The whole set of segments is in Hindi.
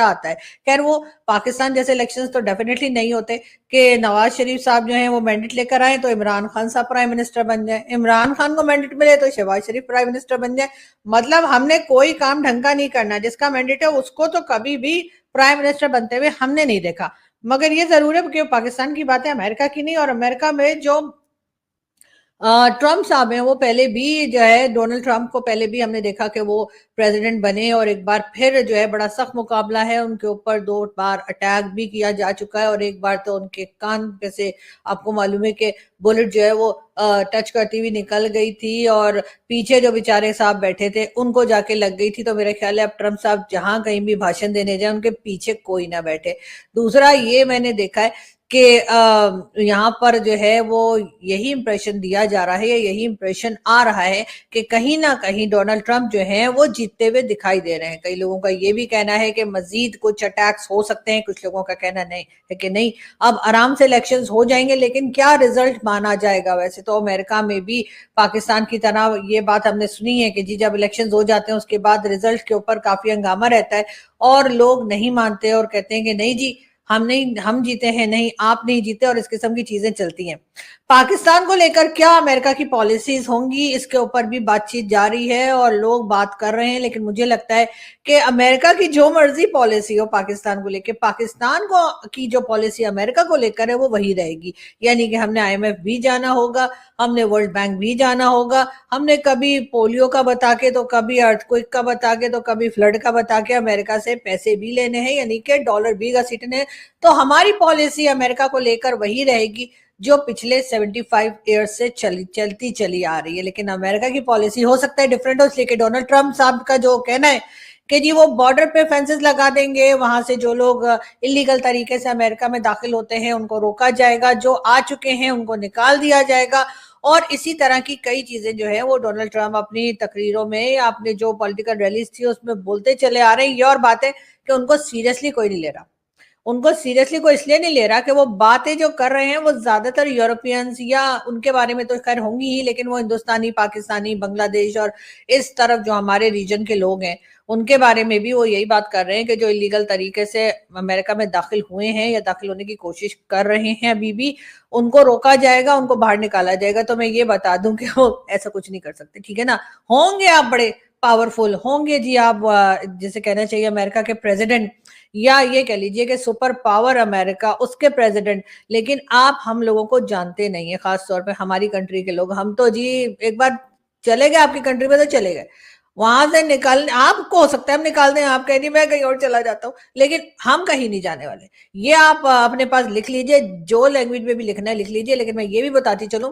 आता है। खैर वो पाकिस्तान जैसे इलेक्शंस तो डेफिनेटली नहीं होते कि नवाज शरीफ साहब जो हैं वो मैंडेट लेकर आए तो इमरान खान साहब प्राइम मिनिस्टर बन जाए, इमरान खान को मैंडेट मिले तो शहबाज शरीफ प्राइम मिनिस्टर बन जाए। मतलब हमने कोई काम ढंग का नहीं करना, जिसका मैंडेट है उसको तो कभी भी प्राइम मिनिस्टर बनते हुए हमने नहीं देखा। मगर ये जरूर है कि पाकिस्तान की बात है, अमेरिका की नहीं। और अमेरिका में जो ट्रम्प साहब हैं वो पहले भी जो है, डोनाल्ड ट्रम्प को पहले भी हमने देखा कि वो प्रेसिडेंट बने और एक बार फिर जो है बड़ा सख्त मुकाबला है उनके ऊपर, 2 बार अटैक भी किया जा चुका है और एक बार तो उनके कान पे से आपको मालूम है कि बुलेट जो है वो टच करती हुई निकल गई थी और पीछे जो बेचारे साहब बैठे थे उनको जाके लग गई थी। तो मेरा ख्याल है अब ट्रम्प साहब जहां कहीं भी भाषण देने जाए उनके पीछे कोई ना बैठे। दूसरा ये मैंने देखा है कि यहाँ पर जो है वो यही इंप्रेशन दिया जा रहा है, यही इंप्रेशन आ रहा है कि कहीं ना कहीं डोनाल्ड ट्रंप जो है वो जीतते हुए दिखाई दे रहे हैं। कई लोगों का ये भी कहना है कि मजीद कुछ अटैक्स हो सकते हैं, कुछ लोगों का कहना नहीं है कि नहीं अब आराम से इलेक्शंस हो जाएंगे, लेकिन क्या रिजल्ट माना जाएगा। वैसे तो अमेरिका में भी पाकिस्तान की तरह ये बात हमने सुनी है कि जी जब इलेक्शंस हो जाते हैं उसके बाद रिजल्ट के ऊपर काफी हंगामा रहता है और लोग नहीं मानते और कहते हैं कि नहीं जी हम जीते हैं, नहीं आप नहीं जीते, और इस किस्म की चीजें चलती हैं। पाकिस्तान को लेकर क्या अमेरिका की पॉलिसीज होंगी इसके ऊपर भी बातचीत जारी है और लोग बात कर रहे हैं, लेकिन मुझे लगता है कि अमेरिका की जो मर्जी पॉलिसी हो पाकिस्तान को लेकर, पाकिस्तान को की जो पॉलिसी अमेरिका को लेकर है वो वही रहेगी। यानी कि हमने IMF भी जाना होगा, हमने वर्ल्ड बैंक भी जाना होगा, हमने कभी पोलियो का बता के तो कभी अर्थक्वेक का बता के तो कभी फ्लड का बता के अमेरिका से पैसे भी लेने हैं, यानी कि डॉलर भी घसीटने हैं। तो हमारी पॉलिसी अमेरिका को लेकर वही रहेगी जो पिछले 75 ईयर्स से चलती चली आ रही है। लेकिन अमेरिका की पॉलिसी हो सकता है डिफरेंट हो, इसलिए कि डोनाल्ड ट्रंप साहब का जो कहना है कि जी वो बॉर्डर पे फेंसेस लगा देंगे, वहां से जो लोग इलीगल तरीके से अमेरिका में दाखिल होते हैं उनको रोका जाएगा, जो आ चुके हैं उनको निकाल दिया जाएगा। और इसी तरह की कई चीजें जो है वो डोनाल्ड ट्रंप अपनी तकरीरों में या अपने जो पॉलिटिकल रैलीज थी उसमें बोलते चले आ रहे हैं। ये और बात है कि उनको सीरियसली कोई नहीं ले रहा, उनको सीरियसली कोई इसलिए नहीं ले रहा कि वो बातें जो कर रहे हैं वो ज्यादातर यूरोपियंस या उनके बारे में तो खैर होंगी ही, लेकिन वो हिंदुस्तानी, पाकिस्तानी, बांग्लादेश और इस तरफ जो हमारे रीजन के लोग हैं उनके बारे में भी वो यही बात कर रहे हैं कि जो इलीगल तरीके से अमेरिका में दाखिल हुए हैं या दाखिल होने की कोशिश कर रहे हैं अभी भी, उनको रोका जाएगा, उनको बाहर निकाला जाएगा। तो मैं ये बता दूं कि वो ऐसा कुछ नहीं कर सकते, ठीक है ना। होंगे आप बड़े पावरफुल, होंगे जी आप जैसे कहना चाहिए अमेरिका के प्रेसिडेंट, या ये कह लीजिए कि सुपर पावर अमेरिका उसके प्रेसिडेंट, लेकिन आप हम लोगों को जानते नहीं है, खास तौर पे हमारी कंट्री के लोग। हम तो जी एक बार चले गए आपकी कंट्री में तो चले गए, वहां से निकल आपको हो सकता है हम निकाल दें, आप कह नहीं मैं कहीं और चला जाता हूँ, लेकिन हम कहीं नहीं जाने वाले। ये आप अपने पास लिख लीजिए, जो लैंग्वेज में भी लिखना है लिख लीजिए। लेकिन मैं ये भी बताती चलूं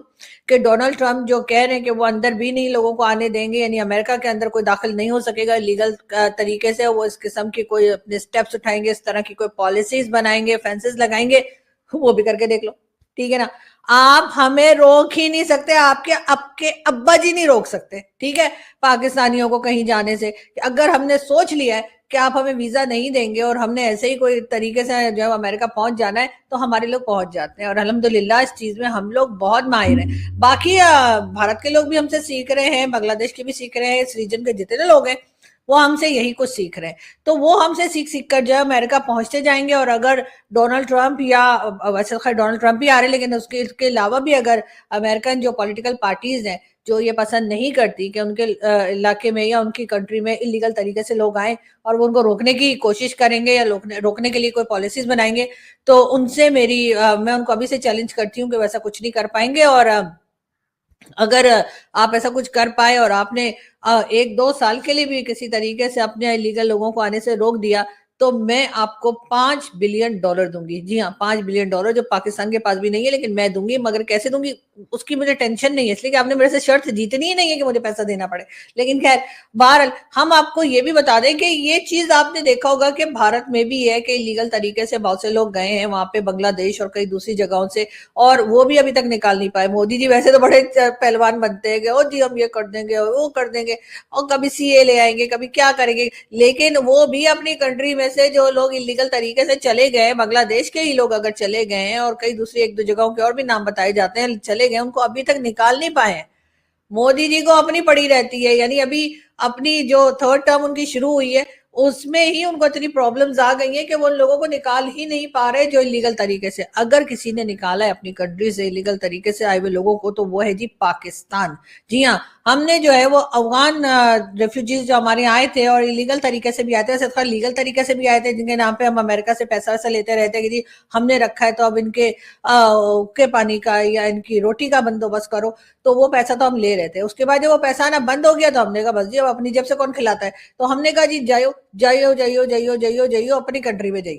कि डोनाल्ड ट्रंप जो कह रहे हैं कि वो अंदर भी नहीं लोगों को आने देंगे, यानी अमेरिका के अंदर कोई दाखिल नहीं हो सकेगा लीगल तरीके से, वो इस किस्म की कोई अपने स्टेप्स उठाएंगे, इस तरह की कोई पॉलिसीज बनाएंगे, फेंसेस लगाएंगे, वो भी करके देख लो, ठीक है ना। आप हमें रोक ही नहीं सकते, आपके आपके अब्बा जी नहीं रोक सकते, ठीक है, पाकिस्तानियों को कहीं जाने से। अगर हमने सोच लिया है कि आप हमें वीजा नहीं देंगे और हमने ऐसे ही कोई तरीके से जो है अमेरिका पहुंच जाना है, तो हमारे लोग पहुंच जाते हैं और अल्हम्दुलिल्लाह इस चीज में हम लोग बहुत माहिर हैं। बाकी भारत के लोग भी हमसे सीख रहे हैं, बांग्लादेश के भी सीख रहे हैं, इस रीजन के जितने लोग हैं वो हमसे यही कुछ सीख रहे हैं। तो वो हमसे सीख सीख कर जो है अमेरिका पहुंचते जाएंगे। और अगर डोनाल्ड ट्रंप या वैसे खैर डोनाल्ड ट्रंप ही आ रहे हैं, लेकिन उसके अलावा भी अगर अमेरिकन जो पॉलिटिकल पार्टीज हैं जो ये पसंद नहीं करती कि उनके इलाके में या उनकी कंट्री में इलीगल तरीके से लोग आए और वो उनको रोकने की कोशिश करेंगे या रोकने के लिए कोई पॉलिसीज बनाएंगे, तो उनसे मैं उनको अभी से चैलेंज करती हूँ कि वैसा कुछ नहीं कर पाएंगे। और अगर आप ऐसा कुछ कर पाए और आपने 1-2 साल के लिए भी किसी तरीके से अपने इलीगल लोगों को आने से रोक दिया, तो मैं आपको $5 बिलियन दूंगी। जी हाँ, $5 बिलियन, जो पाकिस्तान के पास भी नहीं है, लेकिन मैं दूंगी। मगर कैसे दूंगी उसकी मुझे टेंशन नहीं है, इसलिए कि आपने मेरे से शर्त जीतनी ही नहीं है कि मुझे पैसा देना पड़े। लेकिन खैर बहरहाल हम आपको ये भी बता दें कि ये चीज आपने देखा होगा कि भारत में भी है कि इलीगल तरीके से बहुत से लोग गए हैं वहां पे, बांग्लादेश और कई दूसरी जगहों से, और वो भी अभी तक निकाल नहीं पाए। मोदी जी वैसे तो बड़े पहलवान बनते हैं कि ओ जी हम ये कर देंगे और वो कर देंगे, और कभी CA ले आएंगे, कभी क्या करेंगे, लेकिन वो भी अपनी कंट्री में से जो लोग इलीगल तरीके से चले गए, बांग्लादेश के ही लोग अगर चले गए हैं और कई दूसरी 1-2 जगहों के और भी नाम बताए जाते हैं चले गए, उनको अभी तक निकाल नहीं पाए हैं। मोदी जी को अपनी पड़ी रहती है, यानी अभी अपनी जो 3rd टर्म उनकी शुरू हुई है उसमें ही उनको इतनी प्रॉब्लम्स आ गई हैं कि वो उन लोगों को निकाल ही नहीं पा रहे जो इलीगल तरीके से। अगर किसी ने निकाला है अपनी कंट्री से इलीगल तरीके से आए हुए लोगों को, तो वो है जी पाकिस्तान। जी हाँ, हमने जो है वो अफगान रेफ्यूजीज जो हमारे यहाँ आए थे और इलीगल तरीके से भी आए थे, वैसे लीगल तरीके से भी आए थे, जिनके नाम पे हम अमेरिका से पैसा वैसा लेते रहते कि जी हमने रखा है तो अब इनके के पानी का या इनकी रोटी का बंदोबस्त करो, तो वो पैसा तो हम ले रहे थे। उसके बाद जब वो पैसा आना बंद हो गया तो हमने कहा बस जी अब अपनी जेब से कौन खिलाता है, तो हमने कहा जी जाइयो जाइयो जाइयो जाइयो जाइयो जाइयो अपनी कंट्री में जाइयो।